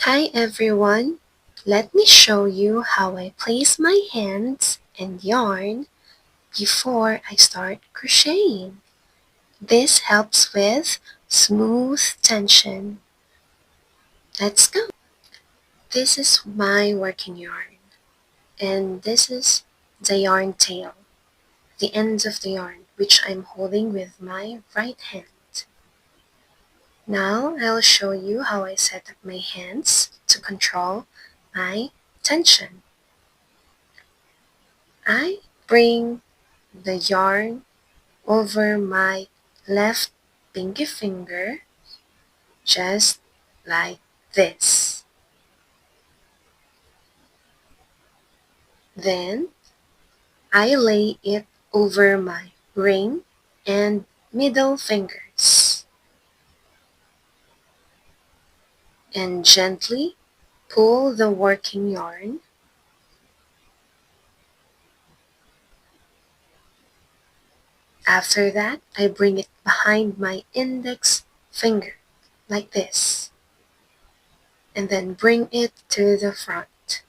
Hi everyone! Let me show you how I place my hands and yarn before I start crocheting. This helps with smooth tension. Let's go! This is my working yarn, and this is the yarn tail, the ends of the yarn, which I'm holding with my right hand. Now I'll show you how I set up my hands to control my tension. I bring the yarn over my left pinky finger, just like this. Then I lay it over my ring and middle fingers and gently pull the working yarn. After that, I bring it behind my index finger, like this, and then bring it to the front.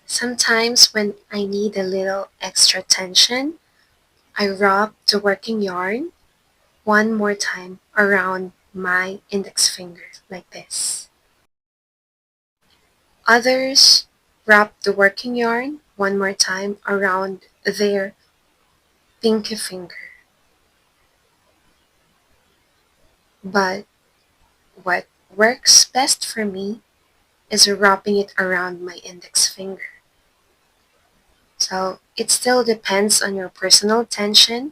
Sometimes when I need a little extra tension, I wrap the working yarn one more time around my index finger, like this. Others wrap the working yarn one more time around their pinky finger. But what works best for me is wrapping it around my index finger. So it still depends on your personal tension,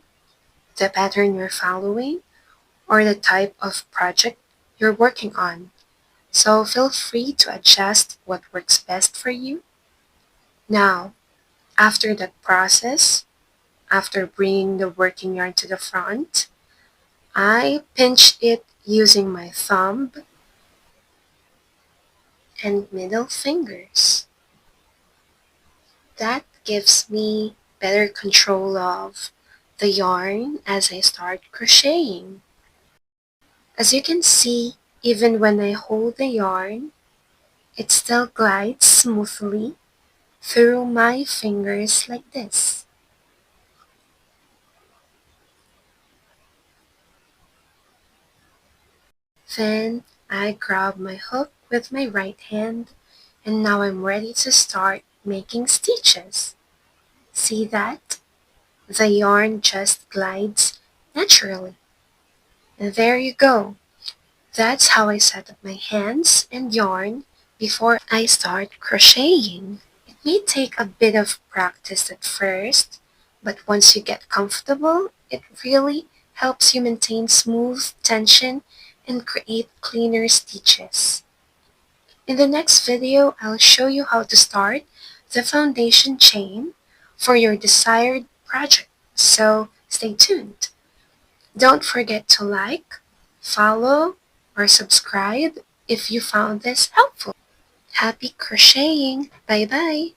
the pattern you're following, or the type of project you're working on. So feel free to adjust what works best for you. Now, after that process, after bringing the working yarn to the front, I pinch it using my thumb and middle fingers. That gives me better control of the yarn as I start crocheting. As you can see, even when I hold the yarn, it still glides smoothly through my fingers like this. Then I grab my hook with my right hand, and now I'm ready to start making stitches. See that? The yarn just glides naturally. And there you go. That's how I set up my hands and yarn before I start crocheting. It may take a bit of practice at first, but once you get comfortable, it really helps you maintain smooth tension and create cleaner stitches. In the next video, I'll show you how to start the foundation chain for your desired project, so stay tuned. Don't forget to like, follow, or subscribe if you found this helpful. Happy crocheting! Bye bye!